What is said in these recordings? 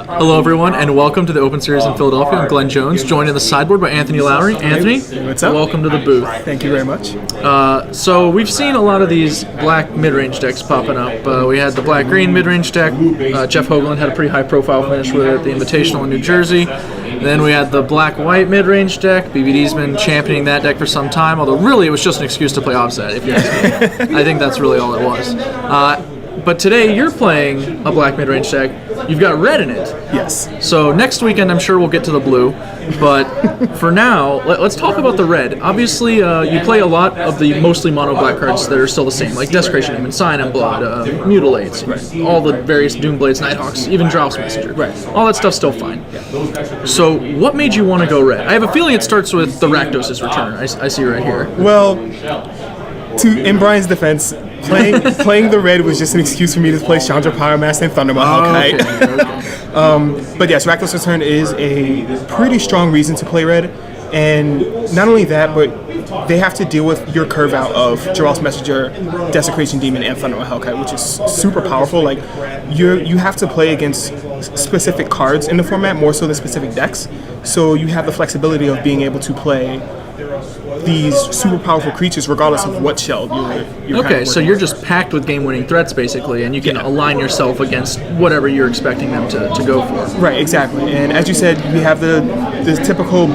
Hello, everyone, and welcome to the Open Series in Philadelphia. I'm Glenn Jones, joined in the sideboard by Anthony Lowry. Anthony, what's up? Welcome to the booth. Thank you very much. So we've seen a lot of these black mid-range decks popping up. We had the black-green mid-range deck. Jeff Hoagland had a pretty high-profile finish with it at the Invitational in New Jersey. Then we had the black-white mid-range deck. BBD's been championing that deck for some time, although really it was just an excuse to play offset, if you ask me. I think that's really all it was. But today you're playing a black mid-range deck. You've got red in it. Yes. So next weekend I'm sure we'll get to the blue. But for now, let's talk about the red. Obviously, you play a lot of the mostly mono black cards that are still the same, like Desecration Demon, Sign and Blood, Mutilates, right. All the various Doomblades, Nighthawks, even Drows Messenger. Right. All that stuff's still fine. Yeah. So what made you want to go red? I have a feeling it starts with the Rakdos' return. I see right here. Well, in Brian's defense, playing the red was just an excuse for me to play Chandra Pyromaster and Thundermaw Hellkite. Okay. But yes, Rakdos' return is a pretty strong reason to play red. And not only that, but they have to deal with your curve out of Drows Messenger, Desecration Demon, and Thundermaw Hellkite, which is super powerful. Like you have to play against specific cards in the format more so than specific decks. So you have the flexibility of being able to play these super powerful creatures regardless of what shell you're okay, so you're just packed with game-winning threats basically, and you can align yourself against whatever you're expecting them to go for. Right, exactly. And as you said, we have the typical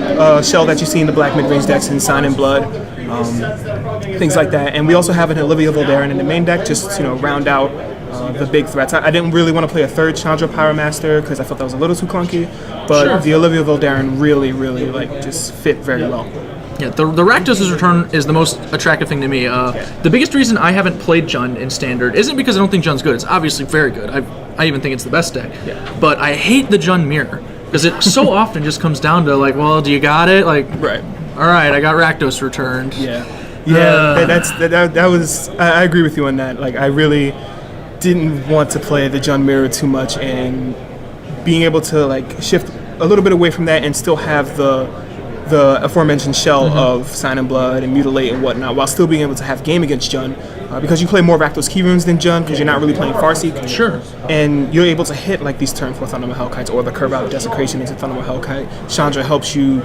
shell that you see in the black mid-range decks in Sign and Blood, things like that. And we also have an Olivia Voldaren in the main deck, just round out the big threats. I didn't really want to play a third Chandra Pyromaster because I felt that was a little too clunky, but the Olivia Voldaren really just fit very well. Yeah, the Rakdos' return is the most attractive thing to me. The biggest reason I haven't played Jund in Standard isn't because I don't think Jund's good. It's obviously very good. I even think it's the best deck. Yeah. But I hate the Jund mirror because it so often just comes down to like, well, do you got it? Like, right. All right, I got Rakdos returned. Yeah. Yeah, that was. I agree with you on that. Like, I really didn't want to play the Jund mirror too much, and being able to like shift a little bit away from that and still have the aforementioned shell of Sign and Blood and Mutilate and whatnot, while still being able to have game against Jund, because you play more Rakdos key runes than Jund, because you're not really playing Farseek. Sure. And you're able to hit like these turn 4 Thundermaw Hellkites or the curve out of Desecration into Thundermaw Hellkite. Chandra helps you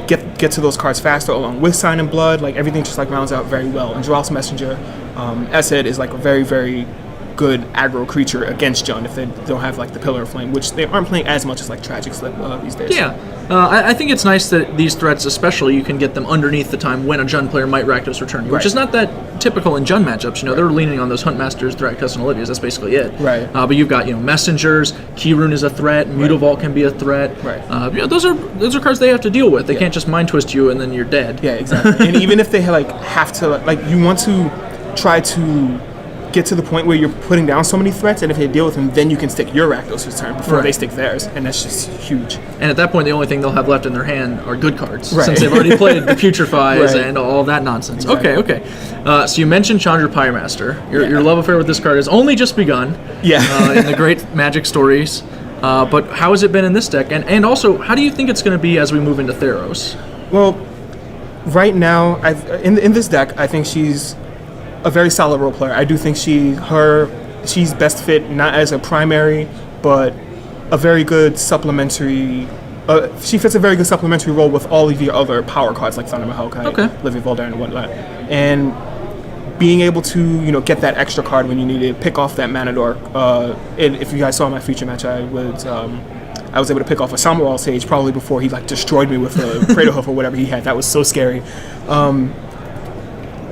get to those cards faster along with Sign and Blood. Like everything just like rounds out very well. And Drows Messenger, as said, is like a very, very good aggro creature against Jund if they don't have like the Pillar of Flame, which they aren't playing as much as like Tragic Slip these days. Yeah, I think it's nice that these threats, especially, you can get them underneath the time when a Jund player might Rakdos return you, which is not that typical in Jund matchups. They're leaning on those Huntmasters, Rakdos, and Olivias. That's basically it. Right. But you've got Messengers, Keyrune is a threat, Mutavault can be a threat. Right. Those are cards they have to deal with. They can't just mind twist you and then you're dead. Yeah, exactly. And even if they have to you want to try to get to the point where you're putting down so many threats, and if they deal with them, then you can stick your Rakdos return before they stick theirs, and that's just huge. And at that point, the only thing they'll have left in their hand are good cards, since they've already played the Putrefies and all that nonsense. Exactly. Okay. So you mentioned Chandra Pyromaster. Your love affair with this card has only just begun. Yeah. In the great Magic stories. But how has it been in this deck? And also, how do you think it's going to be as we move into Theros? Well, right now, in this deck, I think she's a very solid role player. I do think she's best fit not as a primary, but a very good supplementary. She fits a very good supplementary role with all of your other power cards like Thundermaw Hellkite, Olivia Voldaren, and whatnot. And being able to get that extra card when you need it, pick off that Mana Dork. And if you guys saw my feature match, I was able to pick off a Samurai Sage probably before he destroyed me with a Cradlehoof or whatever he had. That was so scary.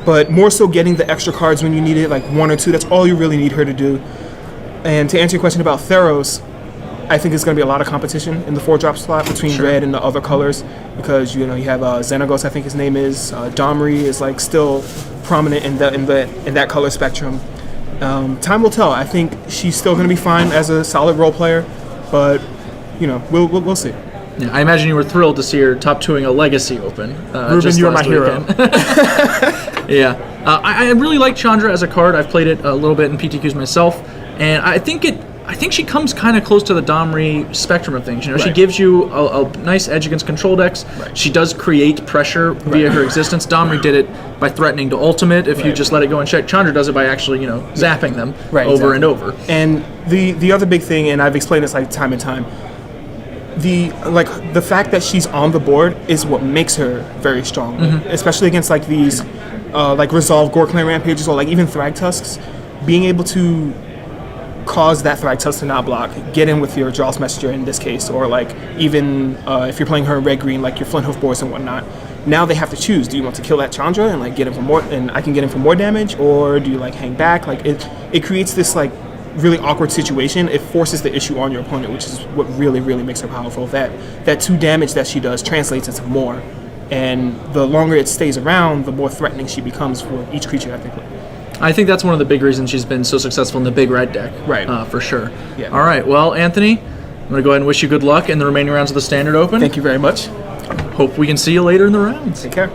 But more so getting the extra cards when you need it, like 1 or 2, that's all you really need her to do. And to answer your question about Theros, I think it's going to be a lot of competition in the 4-drop slot between red and the other colors, because you have Xenagos, I think his name is. Domri is still prominent in that color spectrum. Time will tell. I think she's still going to be fine as a solid role player, but we'll see. Yeah, I imagine you were thrilled to see her top 2ing a Legacy Open. Ruben, you're my hero. Yeah. I really like Chandra as a card. I've played it a little bit in PTQs myself, and I think I think she comes kind of close to the Domri spectrum of things. You know, she Right. gives you a nice edge against control decks. Right. She does create pressure via her existence. Domri did it by threatening to ultimate if you Right. just let it go and check. Chandra does it by actually, you know, zapping them Right, over and exactly. over. And the other big thing, and I've explained this like time and time, the fact that she's on the board is what makes her very strong, especially against like these like Resolve Gorkland Rampages or like even Thragtusks. Being able to cause that Thragtusk to not block, get in with your Jaws Messenger in this case, or like even if you're playing her in red-green, like your Flinthoof Boars and whatnot. Now they have to choose: do you want to kill that Chandra and like get him for more, and I can get him for more damage, or do you like hang back? Like it creates this like really awkward situation. It forces the issue on your opponent, which is what really makes her powerful. That 2 damage that she does translates into more, and the longer it stays around, the more threatening she becomes for each creature that they play. I think that's one of the big reasons she's been so successful in the big red deck. Right. For sure. Yeah. All right. Well, Anthony, I'm going to go ahead and wish you good luck in the remaining rounds of the Standard Open. Thank you very much. Hope we can see you later in the rounds. Take care.